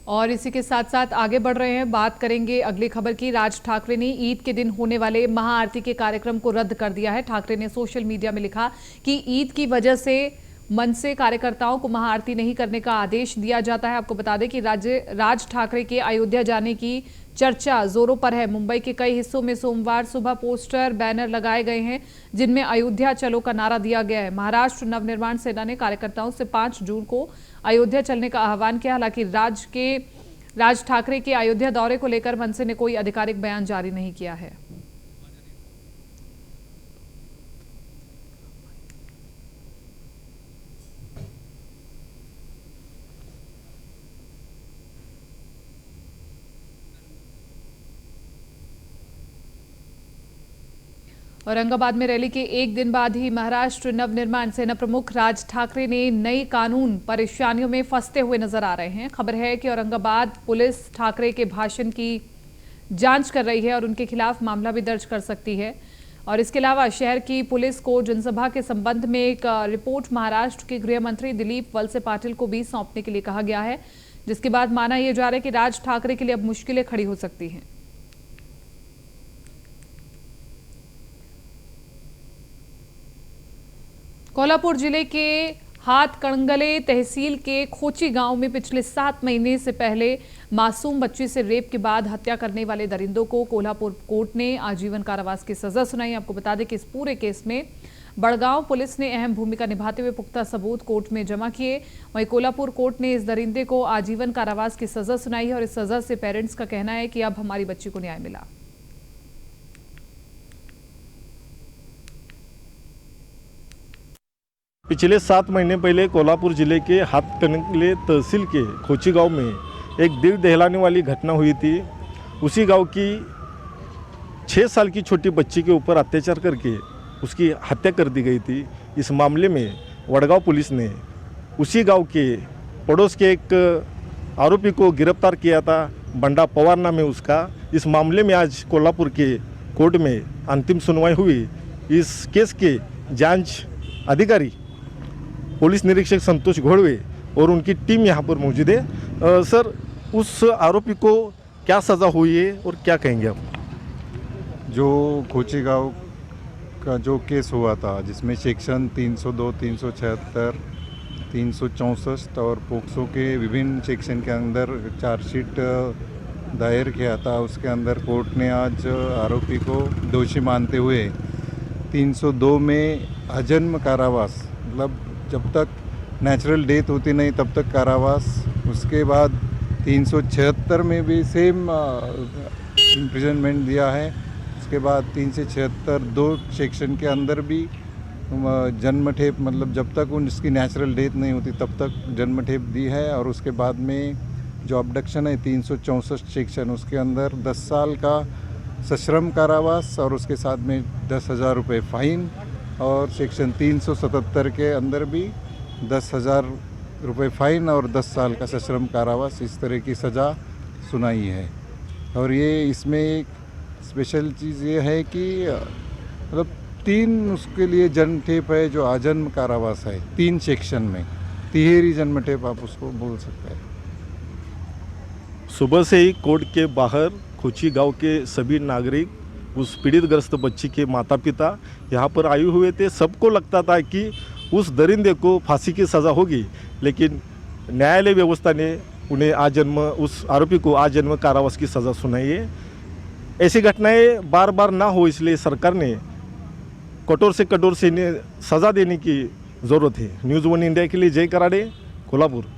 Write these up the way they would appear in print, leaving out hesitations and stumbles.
और इसी के साथ साथ आगे बढ़ रहे हैं, बात करेंगे अगली खबर की। राज ठाकरे ने ईद के दिन होने वाले महाआरती के कार्यक्रम को रद्द कर दिया है। ठाकरे ने सोशल मीडिया में लिखा कि ईद की वजह से मन से कार्यकर्ताओं को महाआरती नहीं करने का आदेश दिया जाता है। आपको बता दें कि राज ठाकरे के अयोध्या जाने की चर्चा जोरों पर है। मुंबई के कई हिस्सों में सोमवार सुबह पोस्टर बैनर लगाए गए हैं जिनमें अयोध्या चलो का नारा दिया गया है। महाराष्ट्र नवनिर्माण सेना ने कार्यकर्ताओं से 5 जून को अयोध्या चलने का आह्वान किया। हालांकि राज ठाकरे के अयोध्या दौरे को लेकर मनसे ने कोई आधिकारिक बयान जारी नहीं किया है। औरंगाबाद में रैली के एक दिन बाद ही महाराष्ट्र नवनिर्माण सेना प्रमुख राज ठाकरे ने नई कानून परेशानियों में फंसते हुए नजर आ रहे हैं। खबर है कि औरंगाबाद पुलिस ठाकरे के भाषण की जांच कर रही है और उनके खिलाफ मामला भी दर्ज कर सकती है। और इसके अलावा शहर की पुलिस को जनसभा के संबंध में एक रिपोर्ट महाराष्ट्र के गृह मंत्री दिलीप वलसे पाटिल को भी सौंपने के लिए कहा गया है, जिसके बाद माना यह जा रहा है कि राज ठाकरे के लिए अब मुश्किलें खड़ी हो सकती हैं। कोल्हापुर जिले के हाथकणंगले तहसील के खोची गांव में पिछले 7 महीने से पहले मासूम बच्ची से रेप के बाद हत्या करने वाले दरिंदों को कोल्हापुर कोर्ट ने आजीवन कारावास की सजा सुनाई। आपको बता दें कि इस पूरे केस में बड़गांव पुलिस ने अहम भूमिका निभाते हुए पुख्ता सबूत कोर्ट में जमा किए। वहीं कोल्हापुर कोर्ट ने इस दरिंदे को आजीवन कारावास की सजा सुनाई है और इस सजा से पेरेंट्स का कहना है कि अब हमारी बच्ची को न्याय मिला। पिछले 7 महीने पहले कोल्हापुर जिले के हाथकणंगले तहसील के खोची गांव में एक दिल दहलाने वाली घटना हुई थी। उसी गांव की 6 साल की छोटी बच्ची के ऊपर अत्याचार करके उसकी हत्या कर दी गई थी। इस मामले में वडगांव पुलिस ने उसी गांव के पड़ोस के एक आरोपी को गिरफ्तार किया था। बंडा पवार नाम है उसका। इस मामले में आज कोल्हापुर के कोर्ट में अंतिम सुनवाई हुई। इस केस के जांच अधिकारी पुलिस निरीक्षक संतोष घोड़वे और उनकी टीम यहाँ पर मौजूद है। सर, उस आरोपी को क्या सज़ा हुई है और क्या कहेंगे आप? जो खोची गांव का जो केस हुआ था जिसमें सेक्शन 302, 376, 364 और पोक्सो के विभिन्न सेक्शन के अंदर चार्जशीट दायर किया था, उसके अंदर कोर्ट ने आज आरोपी को दोषी मानते हुए 302 में आजन्म कारावास, मतलब जब तक नेचुरल डेथ होती नहीं तब तक कारावास, उसके बाद 376 में भी सेम इम्प्रिजनमेंट दिया है। उसके बाद 376 2 सेक्शन के अंदर भी जन्म ठेप, मतलब जब तक उसकी नेचुरल डेथ नहीं होती तब तक जन्म ठेप दी है। और उसके बाद में जो अबडक्शन है 364 सेक्शन, उसके अंदर 10 साल का सश्रम कारावास और उसके साथ में 10,000 रुपये फाइन। और सेक्शन 377 के अंदर भी 10,000 रुपये फाइन और 10 साल का सश्रम कारावास, इस तरह की सज़ा सुनाई है। और ये इसमें एक स्पेशल चीज़ ये है कि मतलब 3 उसके लिए जन्म ठेप है जो आजन्म कारावास है, 3 सेक्शन में तिहेरी जन्म ठेप आप उसको बोल सकते हैं। सुबह से ही कोर्ट के बाहर खोची गांव के सभी नागरिक, उस पीड़ितग्रस्त बच्ची के माता पिता यहाँ पर आए हुए थे। सबको लगता था कि उस दरिंदे को फांसी की सज़ा होगी, लेकिन न्यायालय व्यवस्था ने उन्हें आजन्म, उस आरोपी को आजन्म कारावास की सज़ा सुनाई है। ऐसी घटनाएं बार बार ना हो, इसलिए सरकार ने कठोर से कठोर से इन्हें सज़ा देने की ज़रूरत है। न्यूज़ 1 इंडिया के लिए जय कराड़े, कोल्हापुर।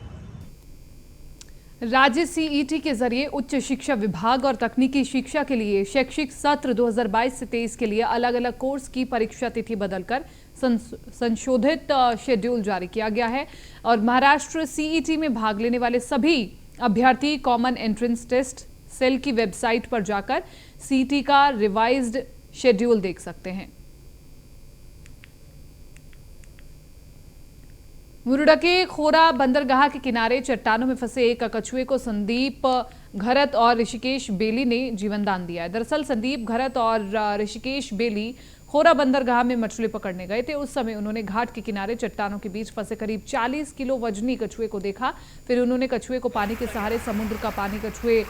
राज्य सीईटी के जरिए उच्च शिक्षा विभाग और तकनीकी शिक्षा के लिए शैक्षिक सत्र 2022 से 23 के लिए अलग अलग कोर्स की परीक्षा तिथि बदलकर संशोधित शेड्यूल जारी किया गया है। और महाराष्ट्र सीईटी में भाग लेने वाले सभी अभ्यर्थी कॉमन एंट्रेंस टेस्ट सेल की वेबसाइट पर जाकर सीईटी का रिवाइज्ड शेड्यूल देख सकते हैं। मुरुडा के खोरा बंदरगाह के किनारे चट्टानों में फंसे एक कछुए को संदीप घरत और ऋषिकेश बेली ने जीवन दान दिया है। दरअसल संदीप घरत और ऋषिकेश बेली खोरा बंदरगाह में मछली पकड़ने गए थे। उस समय उन्होंने घाट के किनारे चट्टानों के बीच फंसे करीब 40 किलो वजनी कछुए को देखा। फिर उन्होंने कछुए को पानी के सहारे समुद्र का पानी कछुए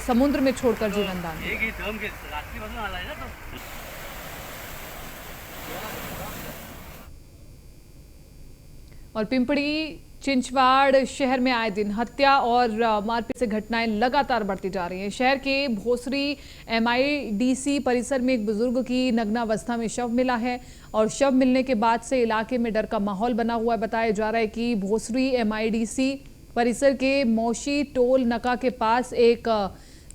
समुद्र में छोड़कर जीवन दान दिया। और पिंपड़ी चिंचवाड़ शहर में आए दिन हत्या और मारपीट से घटनाएं लगातार बढ़ती जा रही हैं। शहर के भोसरी MIDC परिसर में एक बुजुर्ग की नग्नावस्था में शव मिला है और शव मिलने के बाद से इलाके में डर का माहौल बना हुआ है। बताया जा रहा है कि भोसरी MIDC परिसर के मौशी टोल नका के पास एक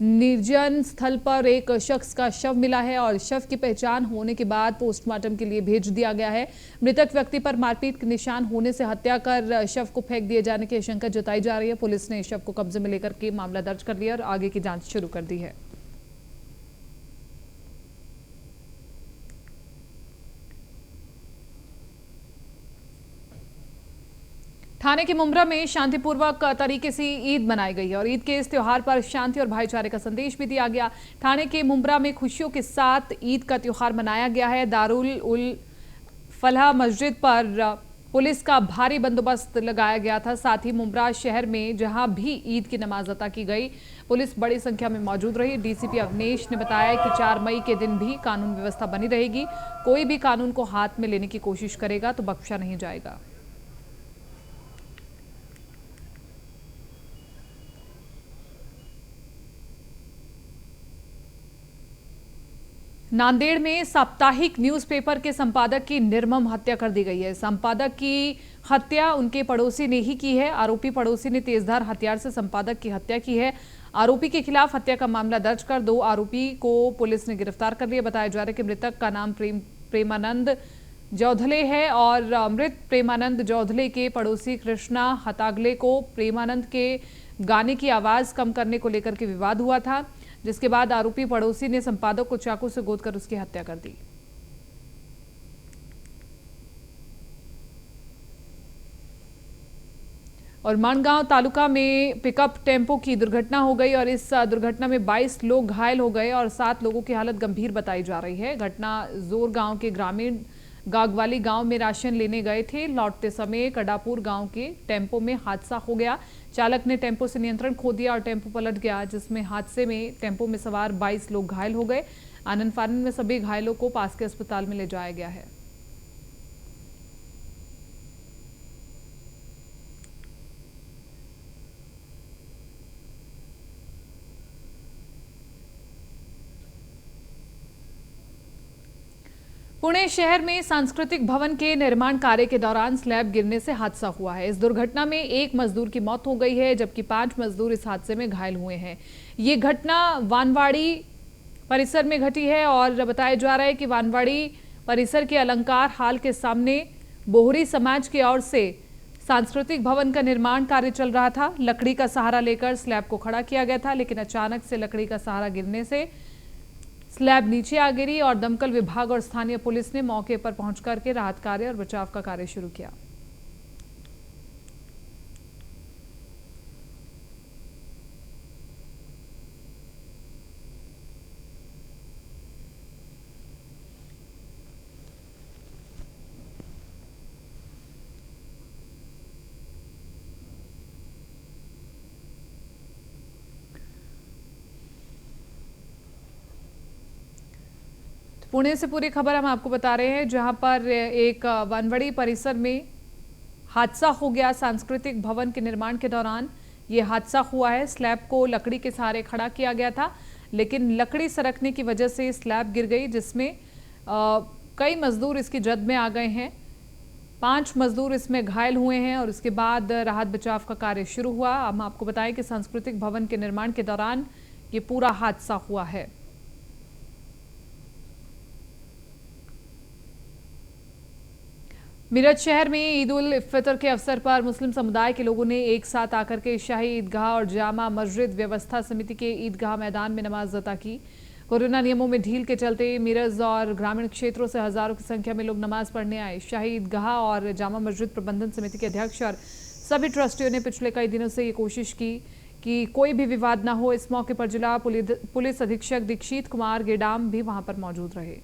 निर्जन स्थल पर एक शख्स का शव मिला है और शव की पहचान होने के बाद पोस्टमार्टम के लिए भेज दिया गया है। मृतक व्यक्ति पर मारपीट के निशान होने से हत्या कर शव को फेंक दिए जाने की आशंका जताई जा रही है। पुलिस ने शव को कब्जे में लेकर के मामला दर्ज कर लिया और आगे की जांच शुरू कर दी है। थाने के मुमरा में शांतिपूर्वक तरीके से ईद मनाई गई है और ईद के इस त्योहार पर शांति और भाईचारे का संदेश भी दिया गया। थाने के मुमरा में खुशियों के साथ ईद का त्योहार मनाया गया है। दारुल उल फलाह मस्जिद पर पुलिस का भारी बंदोबस्त लगाया गया था। साथ ही मुमरा शहर में जहां भी ईद की नमाज अता की गई, पुलिस बड़ी संख्या में मौजूद रही। DCP अवनेश ने बताया कि 4 मई के दिन भी कानून व्यवस्था बनी रहेगी। कोई भी कानून को हाथ में लेने की कोशिश करेगा तो बख्शा नहीं जाएगा। नांदेड़ में साप्ताहिक न्यूज़पेपर के संपादक की निर्मम हत्या कर दी गई है। संपादक की हत्या उनके पड़ोसी ने ही की है। आरोपी पड़ोसी ने तेजधार हथियार से संपादक की हत्या की है। आरोपी के खिलाफ हत्या का मामला दर्ज कर 2 आरोपी को पुलिस ने गिरफ्तार कर लिया। बताया जा रहा है कि मृतक का नाम प्रेमानंद जौधले है और मृत प्रेमानंद जौधले के पड़ोसी कृष्णा हतागले को प्रेमानंद के गाने की आवाज कम करने को लेकर के विवाद हुआ था, जिसके बाद आरोपी पड़ोसी ने संपादक को चाकू से गोदकर उसकी हत्या कर दी। और मानगांव तालुका में पिकअप टेम्पो की दुर्घटना हो गई और इस दुर्घटना में 22 लोग घायल हो गए और 7 लोगों की हालत गंभीर बताई जा रही है। घटना जोर गांव के ग्रामीण गागवाली गांव में राशन लेने गए थे। लौटते समय कडापुर गांव के टेम्पो में हादसा हो गया। चालक ने टेम्पो से नियंत्रण खो दिया और टेम्पो पलट गया, जिसमें हादसे में टेम्पो में सवार 22 लोग घायल हो गए। आनंद फानंद में सभी घायलों को पास के अस्पताल में ले जाया गया है। पुणे शहर में सांस्कृतिक भवन के निर्माण कार्य के दौरान स्लैब गिरने से हादसा हुआ है। इस दुर्घटना में 1 मजदूर की मौत हो गई है, जबकि 5 मजदूर इस हादसे में घायल हुए हैं। ये घटना वानवाड़ी परिसर में घटी है और बताया जा रहा है कि वानवाड़ी परिसर के अलंकार हाल के सामने बोहरी समाज की ओर से सांस्कृतिक भवन का निर्माण कार्य चल रहा था। लकड़ी का सहारा लेकर स्लैब को खड़ा किया गया था, लेकिन अचानक से लकड़ी का सहारा गिरने से स्लैब नीचे आ गिरी और दमकल विभाग और स्थानीय पुलिस ने मौके पर पहुंच करके राहत कार्य और बचाव का कार्य शुरू किया। पुणे से पूरी खबर हम आपको बता रहे हैं, जहां पर एक वानवड़ी परिसर में हादसा हो गया। सांस्कृतिक भवन के निर्माण के दौरान ये हादसा हुआ है। स्लैब को लकड़ी के सहारे खड़ा किया गया था, लेकिन लकड़ी सरकने की वजह से स्लैब गिर गई, जिसमें कई मजदूर इसकी जद में आ गए हैं। 5 मजदूर इसमें घायल हुए हैं और उसके बाद राहत बचाव का कार्य शुरू हुआ। हम आपको बताएं कि सांस्कृतिक भवन के निर्माण के दौरान ये पूरा हादसा हुआ है। मेरठ शहर में ईद उल फितर के अवसर पर मुस्लिम समुदाय के लोगों ने एक साथ आकर के शाही ईदगाह और जामा मस्जिद व्यवस्था समिति के ईदगाह मैदान में नमाज अता की। कोरोना नियमों में ढील के चलते मिरज और ग्रामीण क्षेत्रों से हजारों की संख्या में लोग नमाज पढ़ने आए। शाही ईदगाह और जामा मस्जिद प्रबंधन समिति के अध्यक्ष और सभी ट्रस्टियों ने पिछले कई दिनों से ये कोशिश की कि कोई भी विवाद न हो। इस मौके पर जिला पुलिस अधीक्षक दीक्षित कुमार गेडाम भी वहां पर मौजूद रहे।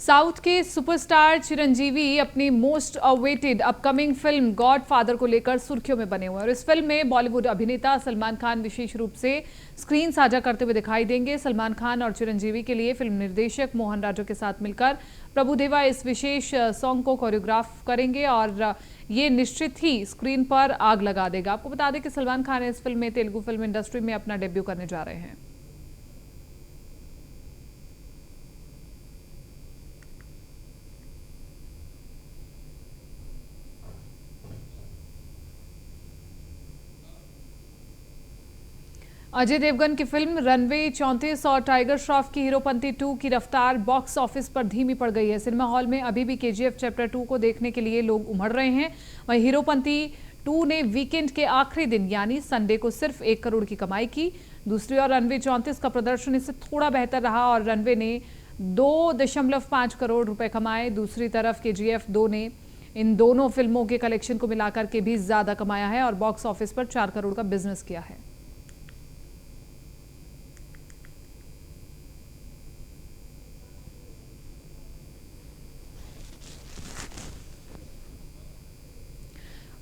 साउथ के सुपरस्टार चिरंजीवी अपनी most awaited upcoming film godfather को लेकर सुर्खियों में बने हुए हैं और इस फिल्म में बॉलीवुड अभिनेता सलमान खान विशेष रूप से स्क्रीन साझा करते हुए दिखाई देंगे। सलमान खान और चिरंजीवी के लिए फिल्म निर्देशक मोहन राजो के साथ मिलकर प्रभुदेवा इस विशेष सॉन्ग को कोरियोग्राफ करेंगे और ये निश्चित ही स्क्रीन पर आग लगा देगा। आपको बता दें कि सलमान खान इस फिल्म में तेलुगु फिल्म इंडस्ट्री में अपना डेब्यू करने जा रहे हैं। अजय देवगन की फिल्म रनवे 34 और टाइगर श्रॉफ की हीरोपंती 2 की रफ्तार बॉक्स ऑफिस पर धीमी पड़ गई है। सिनेमा हॉल में अभी भी केजीएफ चैप्टर 2 को देखने के लिए लोग उमड़ रहे हैं। वहीं हीरोपंती 2 ने वीकेंड के आखिरी दिन यानी संडे को सिर्फ 1 करोड़ की कमाई की। दूसरी ओर रनवे 34 का प्रदर्शन इससे थोड़ा बेहतर रहा और रनवे ने 2.5 करोड़ रुपए कमाए। दूसरी तरफ केजीएफ 2 ने इन दोनों फिल्मों के कलेक्शन को मिलाकर के भी ज्यादा कमाया है और बॉक्स ऑफिस पर 4 करोड़ का बिजनेस किया है।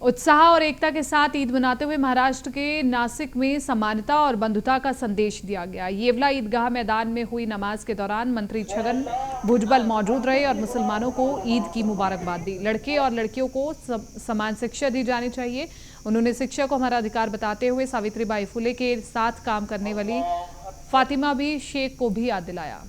उत्साह और एकता के साथ ईद मनाते हुए महाराष्ट्र के नासिक में समानता और बंधुता का संदेश दिया गया। येवला ईदगाह मैदान में हुई नमाज के दौरान मंत्री छगन भुजबल मौजूद रहे और मुसलमानों को ईद की मुबारकबाद दी। लड़के और लड़कियों को समान शिक्षा दी जानी चाहिए। उन्होंने शिक्षा को हमारा अधिकार बताते हुए सावित्रीबाई फुले के साथ काम करने वाली फातिमा बी शेख को भी याद दिलाया।